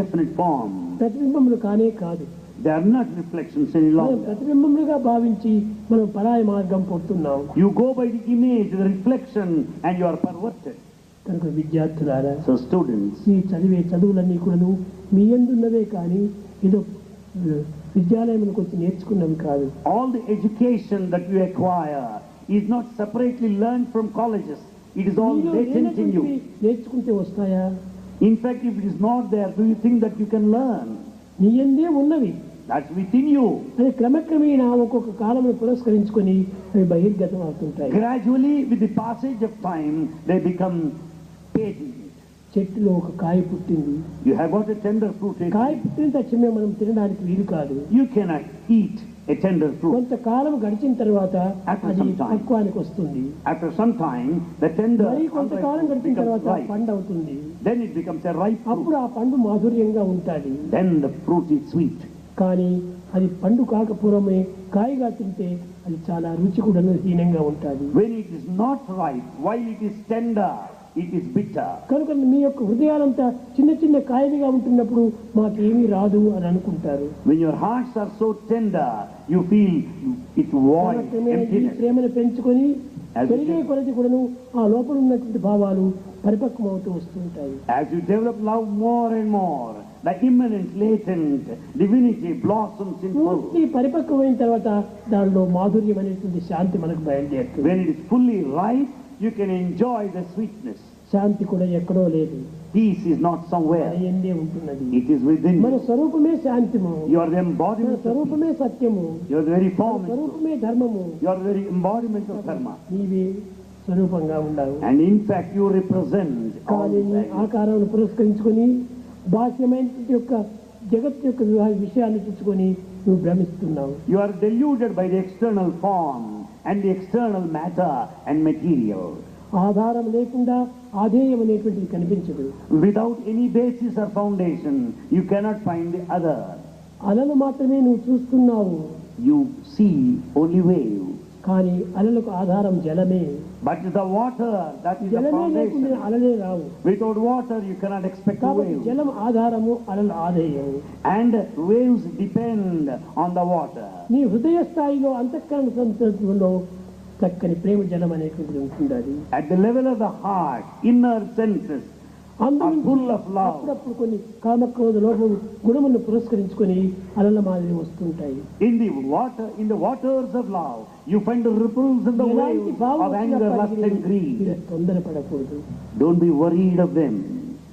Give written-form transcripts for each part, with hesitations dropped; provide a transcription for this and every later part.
definite form. ప్రతిబింబములు కానే కాదు. They are not reflections any longer. ప్రతిబింబములుగా భావించి మనం పరాయి మార్గం పొందుతున్నాం. You go by the image, the reflection, and you are perverted. కనుక విద్యార్థులారా, So students, మీ చదివే చదువులన్నీ కూడాను మీ యందున్నవే కానీ ఏదో విద్యాలయంలోకి వచ్చి నేర్చుకున్నవి కాదు. all the education that you acquire is not separately learned from colleges. It is all latent in you. నేర్చుకుంటే వస్తాయా? In fact, if it is not there, do you think that you can learn? నీ యందే ఉన్నవి. That's within you. అది క్రమక్రమేణా ఒక్కొక్క కాలంలో పురస్కరించుకొని అవి బహిర్గతం అవుతుంటాయి. Gradually, with the passage of time, they become patent. చెట్టులో ఒక కాయ పుట్టింది. You have got a tender fruit. కాయ పుట్టిన తక్షణమే మనం తినడానికి వీలు కాదు. You cannot eat a tender fruit. కొంతకాలం గడిచిన తర్వాత అది పక్వానికి వస్తుంది. After some time, the tender కొంతకాలం గడిచిన తర్వాత పండు అవుతుంది. Then it becomes a ripe fruit. అప్పుడు ఆ పండు మాధుర్యంగా ఉంటుంది. Then the fruit is sweet. కానీ అది పండు కాకపోవడమే కాయగా తింటే అది చాలా రుచి కూడా హీనంగా ఉంటుంది. When it is not ripe, while it is tender, it is bitter. కనుక మీ యొక్క హృదయాలంతా చిన్న చిన్న కాయలుగా ఉంటున్నప్పుడు మాకేమీ రాదు అని అనుకుంటారు. When your hearts are so tender, you feel it's void, emptiness. ప్రేమను పెంచుకొని పెరిగే కొలది కూడాను ఆ లోపల ఉన్నటువంటి భావాలు పరిపక్వమవుతూ వస్తుంటాయి. As you develop love more and more, the immanent, latent divinity blossoms in full. పూర్తి పరిపక్వమైన తర్వాత దానిలో మాధుర్యం అనేటువంటి శాంతి మనకు బయలుదేరుతుంది. When it is fully ripe, you can enjoy the sweetness. శాంతి కూడా ఎక్కడో లేదు. Peace is not somewhere. ఎందే ఉంటున్నది. It is within you. మన స్వరూపమే శాంతిము. You are the embodiment of స్వరూపమే సత్యము. You are the very form. స్వరూపమే ధర్మము. You are the very embodiment of dharma. నీవే స్వరూపంగా ఉండాలి. And in fact, you represent all కానీ ఆకారాన్ని పురస్కరించుకొని బాహ్యమైనటువంటి యొక్క జగత్ యొక్క విషయాన్ని తెచ్చుకొని నువ్వు భ్రమిస్తున్నావు. You are deluded by the external form and the external matter and material. ఆధారం లేకుండా ఆధేయం అనేటువంటిది కనిపించదు. Without any basis or foundation, you cannot find the other. అలలు మాత్రమే నువ్వు చూస్తున్నావు. You see only wave. కానీ అలలకు ఆధారం జలమే. But the water, that is the జలమే లేకుండా foundation. అలలే Rao. Without water, you cannot expect a కాబట్టి wave. జలం ఆధారము, అలలు ఆధేయం. And waves depend on the water. నీ హృదయ స్థాయిలో అంతఃకరణ సంతోషంలో చక్కని ప్రేమ జలం అనేటువంటిది ఉంటుండాలి. At the level of the heart, inner senses are full of love. అప్పుడప్పుడు కొన్ని కామక్రోధ లోపం గుణములను పురస్కరించుకొని అలల మాదిరి వస్తుంటాయి. In the waters of love, you find the ripples in the waves of anger, lust and greed. తొందరపడకూడదు. Don't be worried of them.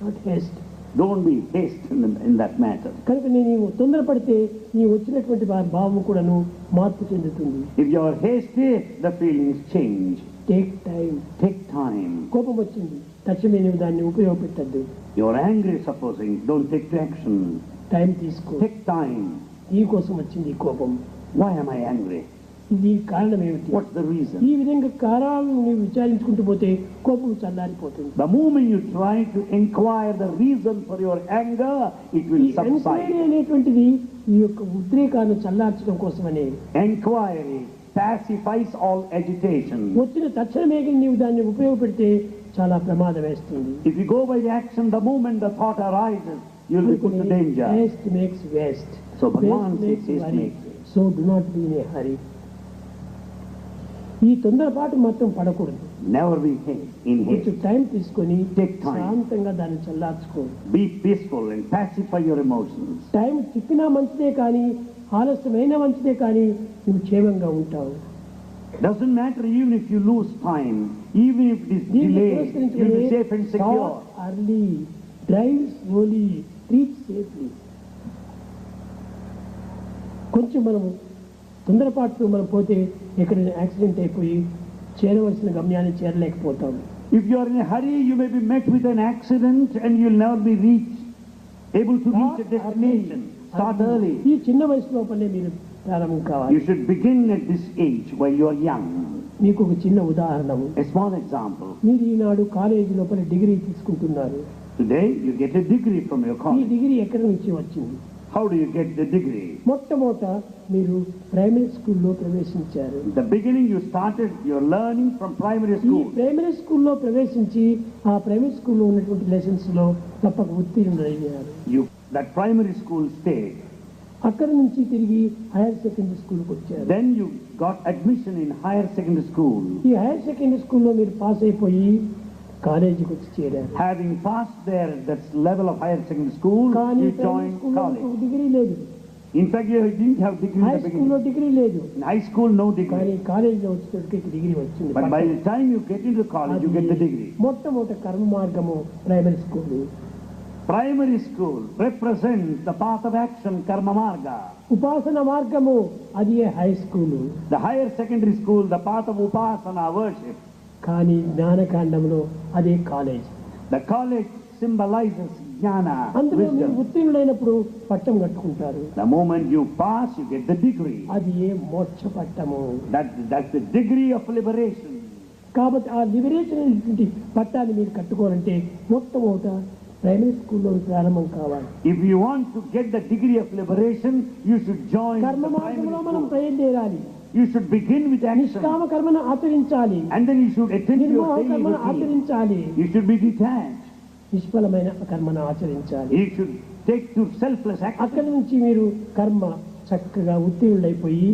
Not haste. Don't be hasty in that matter. కనుక నీవు తొందరపడితే నీ వచ్చినటువంటి భావం కూడాను మార్పు చెందుతుంది. If you are hasty, the feelings change. Take time. Take time. కోపం వచ్చింది, తక్షణమే నీవు దాన్ని ఉపయోగపెట్టద్దు. You are angry, supposing. Don't take to action. Time తీసుకో. Take time. ఈ కోసం వచ్చింది ఈ కోపం. Why am I angry? ఇది కారణం ఏమిటి? What's the reason? ఈ విధంగా కారణాలను నీవు విచారించుకుంటూ పోతే కోపం చల్లారిపోతుంది. The moment you try to inquire the reason for your anger, it will subside. Enquiry అనేటువంటిది ఈ యొక్క ఉద్రేకాన్ని చల్లార్చడం కోసమనే. Enquiry pacifies all agitation. వచ్చిన తక్షణమే నీవు దాన్ని ఉపయోగపెడితే చాలా ప్రమాదం వేస్తుంది. If you go by the action, the moment the thought arises, you will be put to danger. Haste makes waste. So Bhagavan Waste says, makes worry. haste makes. So do not be in a hurry. ఈ తొందరపాటు మాత్రం పడకూడదు. Never be in కొంచెం haste. Time తీసుకొని Take time. శాంతంగా దాన్ని చల్లార్చుకో. Be peaceful and pacify your emotions. Time చిక్కినా మంచిదే కానీ ఆలస్యమైనా మంచిదే కానీ నువ్వు క్షేమంగా ఉంటావు. Doesn't matter even if you lose time, even if it is delayed, you'll be safe and secure. Early, drive slowly, reach safely. కొంచెం మనము తొందరపాటుతో మనం పోతే ఎక్కడైనా యాక్సిడెంట్ అయిపోయి చేరవలసిన గమ్యాన్ని చేరలేకపోతాం. If you are in a hurry, you may be met with an accident and you'll never be able to reach a destination. Start early. ఈ చిన్న వయసు లోపలే మీరు ప్రారంభం కావాలి. You should begin at this age while you are young. మీకు ఒక చిన్న ఉదాహరణ. A small example. మీరు ఈనాడు కాలేజీ లోపల డిగ్రీ తీసుకుంటున్నారు. Today you get a degree from your ఈ college. డిగ్రీ ఎక్కడి నుంచి వచ్చింది? How do you get the degree? మొట్టమొదట మీరు ప్రైమరీ స్కూల్లో ప్రవేశించారు. In the beginning you started your learning from primary ఈ school. ప్రైమరీ స్కూల్లో ప్రవేశించి ఆ ప్రైమరీ స్కూల్లో ఉన్నటువంటి లెసన్స్ లో తప్పక ఉత్తీర్ణులయ్యారు. You that primary school stayed. అక్కడి నుంచి తిరిగి హైయర్ సెకండరీ స్కూల్కి వచ్చారు. Then you got admission in higher secondary school. ఈ హైయర్ సెకండరీ స్కూల్లో మీరు పాస్ అయిపోయి కాలేజీకి వచ్చి చేరారు. Having passed there, that level of higher secondary school, కానీ you joined college. డిగ్రీ లేదు. In fact, you didn't have degree high in the స్కూల్లో beginning. డిగ్రీ లేదు. In high school, no కానీ degree. కాలేజీలో వచ్చేటప్పటికి డిగ్రీ వచ్చింది. But by the time you get into college, you get the degree. మొట్టమొదటి కర్మ మార్గము primary school. Primary school represents the path of action, karma marga. ఉపాసన మార్గము అది high school. The higher secondary school, the path of upasana, worship. కానీ జ్ఞానకాండంలో అదే college. The college symbolizes jnana, అందులో మీరు wisdom. ఉత్తీర్ణులైనప్పుడు పట్టం కట్టుకుంటారు. The moment you pass, you get the degree. అది మోక్ష పట్టము. That's the degree of liberation. కాబట్టి ఆ లిబరేషన్ అనేటువంటి పట్టాన్ని మీరు కట్టుకోవాలంటే మొట్టమొదట ప్రైమరీ స్కూల్లో ప్రారంభం కావాలి. If you want to get the degree of liberation, you should join కర్మ the మార్గంలో primary మనం school. బయలుదేరాలి. You should begin with action. నిష్కామ కర్మను ఆచరించాలి. And then you should attend to నిర్మోహ your daily కర్మను routine. ఆచరించాలి. You should be detached. నిష్ఫలమైన కర్మను ఆచరించాలి. You should take to selfless action. అక్కడి నుంచి మీరు కర్మ చక్కగా ఉత్తీర్ణులైపోయి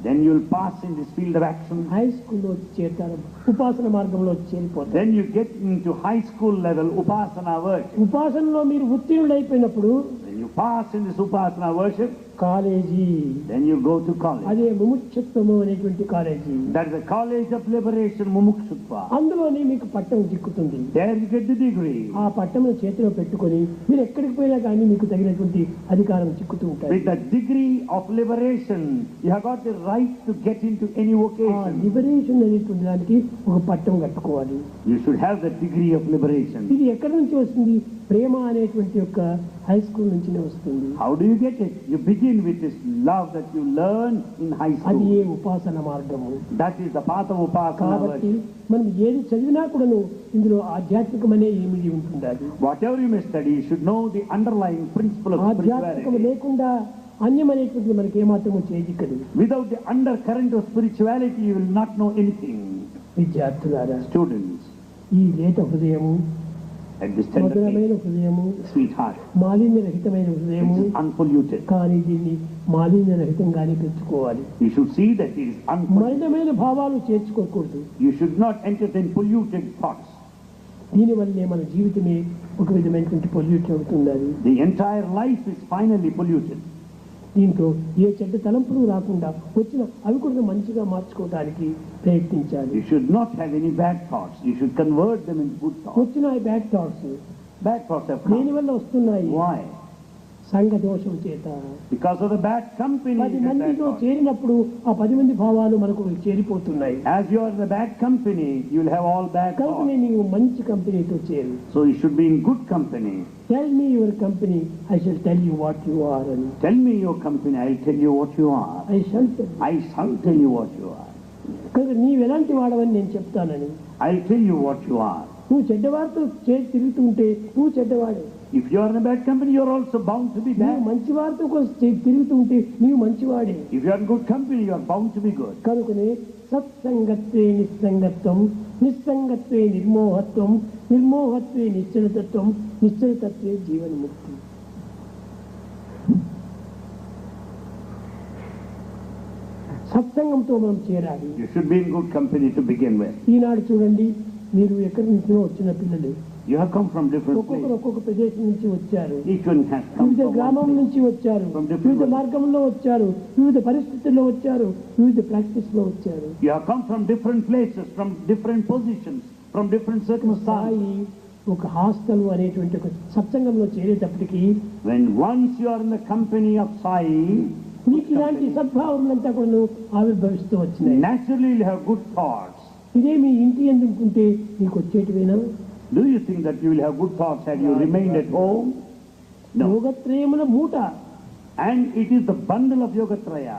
Then you'll pass in this field of action. High స్కూల్లో వచ్చి చేరుతారు. ఉపాసన మార్గంలో వచ్చి చేరిపోతారు. Then you get into high school level upasana worship. ఉపాసనలో మీరు ఉత్తీర్ణులైపోయినప్పుడు When you pass in this upasana worship, college, then you go to college. అదే ముముక్షత్వము అనేటువంటి college. That is the college of liberation, mumukshutva. అందులోనే మీకు పట్టం చిక్కుతుంది. There you get the degree. ఆ పట్టమును చేతిలో పెట్టుకొని మీరు ఎక్కడికి పోయినా కానీ మీకు తగినటువంటి అధికారం చిక్కుతూ ఉంటాయి. With the degree of liberation, you have got the right to get into any ఆ vocation. లిబరేషన్ అనేటువంటి దానికి ఒక పట్టం కట్టుకోవాలి. You should have the degree of liberation. ఇది ఎక్కడి నుంచి వస్తుంది? ప్రేమ అనేటువంటి యొక్క హై స్కూల్ నుంచినే వస్తుంది. How do you get it? You begin with this love that you learn in high అది school. ఉపాసన మార్గము. That is the path of upasana కాబట్టి worship. మనం ఏది చదివినా కూడాను ఇందులో ఆధ్యాత్మికమనే ఏమిటి ఉంటుండాలి. Whatever you may study, you should know the underlying principle of ఆధ్యాత్మికం spirituality. లేకుండా అన్యమనేటువంటిది మనకి ఏమాత్రము చేయదిక్కదు. Without the undercurrent of spirituality, you will not know anything. విద్యార్థులారా, Students, ఈ లేత హృదయము, at this tender మధురమైన age, హృదయము, sweet heart, మాలిన్యరహితమైన హృదయము, which is unpolluted. కానీ దీన్ని మాలిన్యరహితంగానే పెంచుకోవాలి. You should see that it is unpolluted. మలినమైన భావాలు చేర్చుకోకూడదు. You should not entertain polluted thoughts. దీనివల్లే మన జీవితమే ఒక విధమైనటువంటి పొల్యూట్ అవుతున్నది. The entire life is finally polluted. దీంతో ఏ చెడ్డ తలంపులు రాకుండా వచ్చిన అవి కూడా మంచిగా మార్చుకోవడానికి ప్రయత్నించాలి. You should not have any bad thoughts. You should convert them into good thoughts. వచ్చిన bad thoughts Bad thoughts have దేని come. వల్ల వస్తున్నాయి? Why? సంఘ దోషం చేత. Because of the bad company. 10 you get bad మందితో thoughts. చేరినప్పుడు ఆ 10 మంది భావాలు మనకు చేరిపోతున్నాయి. As you are in the bad company, you will have all bad కనుక thoughts. నీవు మంచి కంపెనీతో చేరు. So you should be in good company. Tell me your company, I shall tell you what you are అని. Tell me your company, I'll tell you what you are. I shall tell. I shall tell you what you are. కనుక నీవు ఎలాంటి వాడవని నేను చెప్తానని. I'll tell you what you are. నువ్వు చెడ్డవారితో చేరి తిరుగుతుంటే నువ్వు చెడ్డవాడే. If you are in a bad company, you are also bound to be నీవు bad. మంచి వారితో తిరుగుతుంటే నీవు మంచివాడే. If you are in good company, you are bound to be good. కనుకనే సత్సంగత్వే నిస్సంగత్వం, నిస్సంగత్వే నిర్మోహత్వం, నిర్మోహత్వే నిశ్చలతత్వం, నిశ్చలతత్వే జీవన్ముక్తి. సత్సంగంతో మనం చేరాలి. You should be in good company to begin with. ఈనాడు చూడండి, మీరు ఎక్కడి నుంచో వచ్చిన పిల్లలు You have come from different ఒక్కొక్కరు places. ఒక్కొక్క ప్రదేశం నుంచి వచ్చారు. Each one has come వివిధ from గ్రామం one place. నుంచి వచ్చారు, From different వివిధ places. మార్గంలో వచ్చారు, వివిధ పరిస్థితుల్లో వచ్చారు, వివిధ ప్రాక్టీస్ లో వచ్చారు. You have come from different places, from different positions, from different circumstances. Sai ఒక హాస్టల్ అనేటువంటి ఒక సత్సంగంలో చేరేటప్పటికి When once you are in the company of Sai, మీకు ఇలాంటి సద్భావములంతా కూడా ఆవిర్భవిస్తూ వచ్చినాయి. naturally you'll have good thoughts. ఇదే మీ ఇంటి ఎందుకుంటే మీకు వచ్చేటివేనా? Do you think that you will have good thoughts had you remained at home? No. యోగత్రయముల మూట. And it is the bundle of Yogatraya.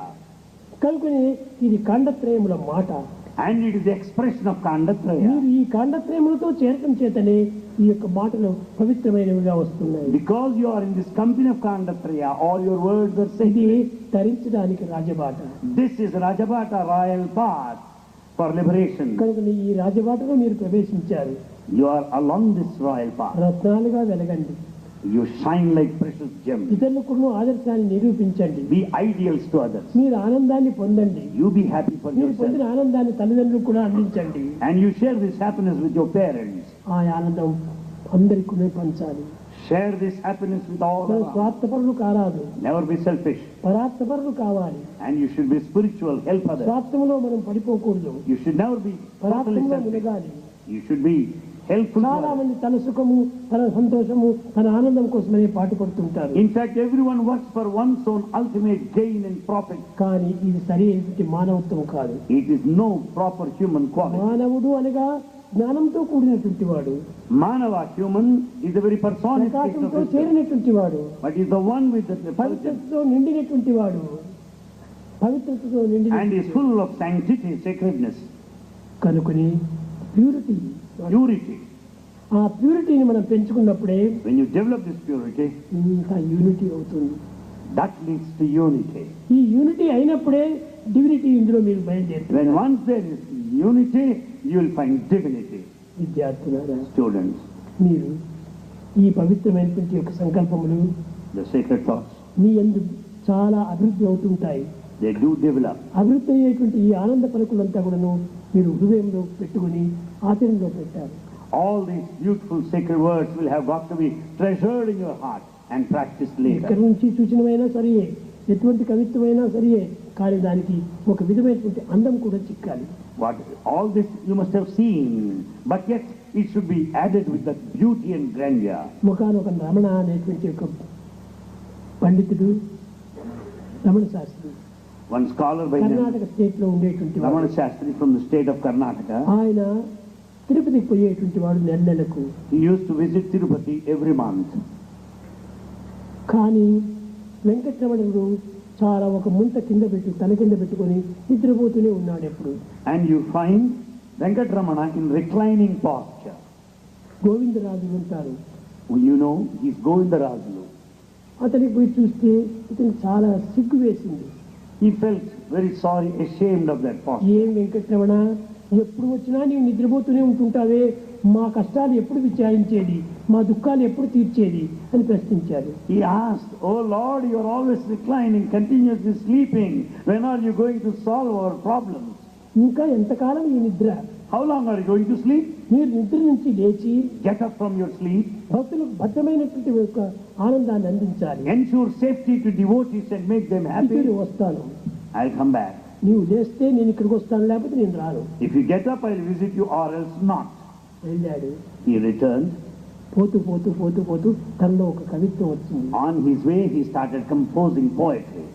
కనుకనే ఇది కాండత్రయముల మాట. And it is the expression of Kandatraya. మీరు ఈ కాండత్రయములతో చేరటం చేతనే ఈ యొక్క మాటలు పవిత్రమైనవిగా వస్తున్నాయి. Because you are in this company of Kandatraya, all your words are ఇది sacred. తరించడానికి రాజబాట. This is Rajabhata royal path for liberation. కనుక ఈ రాజబాటలో మీరు ప్రవేశించారు. You are along this royal path. రత్నాలుగా వెలగండి. You shine like precious gems. ఇతరులకు ఆదర్శాన్ని నిరూపించండి. Be ideals to others. మీరు ఆనందాన్ని పొందండి. You be happy for మీరు పొందిన yourself. ఆనందాన్ని తల్లిదండ్రులకు కూడా అందించండి. And you share this happiness with your parents. ఆ ఆనందం అందరికీ పంచాలి. Share this happiness with all మనం around. స్వార్థపరులు కారాదు, Never be selfish. పరార్థపరులు కావాలి. And you should be spiritual, help others. స్వార్థంలో మనం పడిపోకూడదు, You should never be totally పరార్థంలో selfish. మునగాలి. You should be helpful to చాలా others. మంది తన సుఖము, తన సంతోషము, తన ఆనందం కోసమనే పాటుపడుతుంటారు. In fact, everyone works for one's own ultimate gain and profit. కానీ ఇది సరి అయినటువంటి మానవత్వం కాదు. It is no proper human quality. మానవుడు అనగా జ్ఞానంతో కూడినటువంటి వాడు, Manava, human, is the very personification of ప్రకాశంతో wisdom. చేరినటువంటి వాడు, But is the one with the effulgence పవిత్రతతో నిండినటువంటి వాడు, పవిత్రతతో and నిండిన is full of sanctity, sacredness, కనుకొని ప్యూరిటీ, purity. ఆ ప్యూరిటీని మనం పెంచుకున్నప్పుడే When you develop this purity, ఇంకా యూనిటీ అవుతుంది. that leads to unity. ఈ యూనిటీ అయినప్పుడే డివినిటీ ఇందులో మీరు బయలుదేరుతారు. When once there is unity, you will find divinity. విద్యార్థులారా, Students, మీరు ఈ పవిత్రమైనటువంటి యొక్క సంకల్పములు the sacred thoughts, మీ యందు చాలా అభివృద్ధి అవుతుంటాయి. they do develop. అభివృద్ధి అయ్యేటువంటి ఈ ఆనంద పలుకులంతా కూడాను మీరు హృదయంలో పెట్టుకుని ఆచరణలో పెట్టారు. All these beautiful sacred words will have got to be treasured in your heart and practiced ఎక్కడి later. నుంచి సూచనమైనా సరియే, ఎటువంటి కవిత్వమైనా సరియే, కానీ దానికి ఒక విధమైనటువంటి అందం కూడా చిక్కాలి. What all this you must have seen, but yet it should be added with that beauty and grandeur. ముఖానొక Ramana అనేటువంటి ఒక పండితుడు, Ramana Shastri, One scholar by name Karnataka state లో ఉండేటువంటి వాడు. Ramana Shastri from the state of Karnataka, ఆయన తిరుపతికి పోయేటువంటి వాడు నెలకు. he used to visit Tirupati every month. కానీ వెంకటరమణుడు చాలా ఒక ముంత కింద పెట్టి తల కింద పెట్టుకొని నిద్రపోతూనే ఉన్నాడు ఎప్పుడు. And you find Venkatramana in reclining posture. Govindaraju ఉంటారు, You know, he's Govindarazu. అతనికి పోయి చూస్తే ఇతనికి చాలా సిగ్గు వేసింది. He felt very sorry, ashamed of that posture. ఏం వెంకటరమణ, ఎప్పుడు వచ్చినా నీవు నిద్రపోతూనే ఉంటుంటావే, మా కష్టాలు ఎప్పుడు విచారించేది, మా దుఃఖాలు ఎప్పుడు తీర్చేది అని ప్రశ్నించాడు. He asked, "Oh Lord, you are always reclining, continuously sleeping. When are you going to solve our problems? ఇంకా ఎంతకాలం ఈ నిద్ర? How long are you going to sleep? మీరు నిద్ర నుంచి లేచి Get up from your sleep. భక్తులకు భద్రమైనటువంటి ఒక ఆనందాన్ని అందించాలి. Ensure safety to devotees and make them ఇప్పుడు happy. వస్తాను, I'll come back. నీవు లేస్తే నేను ఇక్కడికి వస్తాను, లేకపోతే నేను రాను. If you get up, I'll visit you or else not." వెళ్ళాడు. He returned. పోతూ పోతూ పోతూ పోతూ తనలో ఒక కవిత్వం వచ్చింది. On his way, he started composing poetry.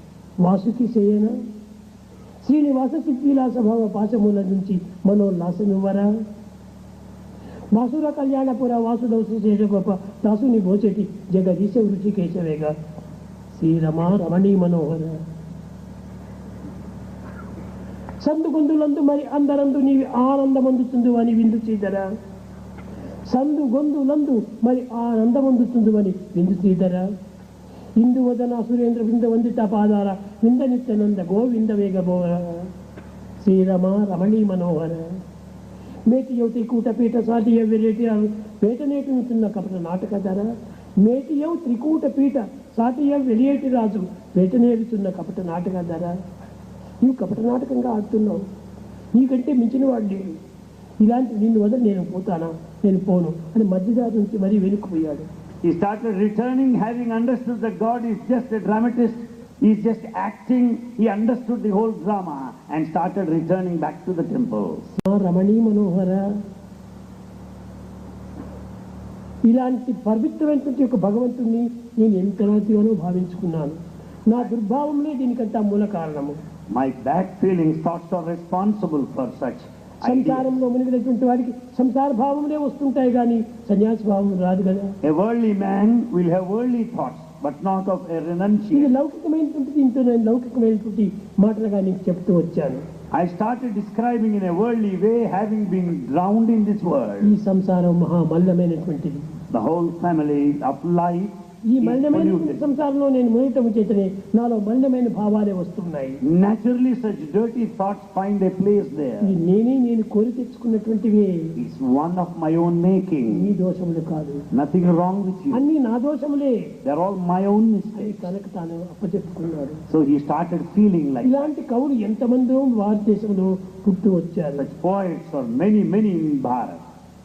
Vasuki సేయన Srinivasa సిద్ధిలాస భావ పాశమూల నుంచి మనోల్లాసమివ్వరా, వాసుర కళ్యాణపుర వాసుదౌసు శేష గొప్ప దాసుని భోచేటి జగదీశ రుచి కేశవేగా శ్రీరమా రమణీ మనోహర సందు గొంతులందు మరి అందరందు నీవి ఆనందమందుతుందు అని విందు శ్రీధర, సందు గొంతులందు మరి ఆనందమందుతుందు అని విందు శ్రీధర, ఇందు వదన సురేంద్ర బృంద వందిత పాదార వింద నిత్యనంద గోవింద వేగభోర శ్రీరమ రమణీ మనోహర, మేటి యువతి కూటపీఠ సాటియ వెరేటి వేటనేటి ఉంటున్న కపట నాటక ధర, మేటి యౌ త్రికూట పీఠ సాటియ వెలియేటి రాజు వేటనేడుతున్న కపట నాటక ధర. నీవు కపట నాటకంగా ఆడుతున్నావు, నీకంటే మించిన వాడు లేడు, ఇలాంటి నిన్ను వదల నేను పోతానా, నేను పోను అని మధ్యదారి నుంచి మరీ వెనుక్కుపోయాడు. He started returning, having understood that God is just a dramatist, he is just acting. He understood the whole drama and started returning back to the temple. Ramani మనోహర, ఇలాంటి పవిత్రమైనటువంటి ఒక భగవంతుణ్ణి నేను ఎంతగానో భావించుకున్నాను. నా దుర్భావంలో దీనికంతా మూల కారణము. My bad feelings, thoughts are responsible for such ideas. సంసారంలో మునిగినటువంటి వారికి సంసార భావములే వస్తుంటాయి కానీ సన్యాసి భావం రాదు కదా. A worldly man will have worldly thoughts, but not of a ఇది renunciation. లౌకికమైనటువంటి దీంతో నేను లౌకికమైనటువంటి మాటలుగా నీకు చెప్తూ వచ్చాను. I started describing in a worldly way, having been drowned in this ఈ world. సంసారం మహామల్లమైనటువంటిది. The whole family of life ఈ మలినమైన సంసారంలో నేను మునిగటం చేతనే నాలో మలినమైన భావాలే వస్తున్నాయి. Naturally such dirty thoughts find a place there. ఈ నేను కోరి తెచ్చుకున్నటువంటివి. It's one of my own making. ఈ దోషములు కాదు. Nothing wrong with you. అన్ని నా దోషములే. They're all my own mistakes. కనుక తాను అప్పచెప్పుకున్నాడు. So he started feeling like ఇలాంటి కవులు ఎంతమందో భారతదేశంలో పుట్టు వచ్చారు. such poets are many in Bharat.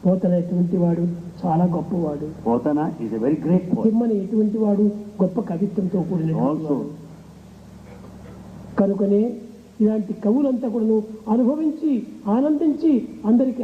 Pothana ఎటువంటి వాడు చాలా గొప్పవాడు. Potana is a very great poet. Timmana ఎటువంటి వాడు గొప్ప కవిత్వంతో కూడినటువంటి వాడు. కనుకనే ఇలాంటి కవులంతా కూడా అనుభవించి ఆనందించి అందరికీ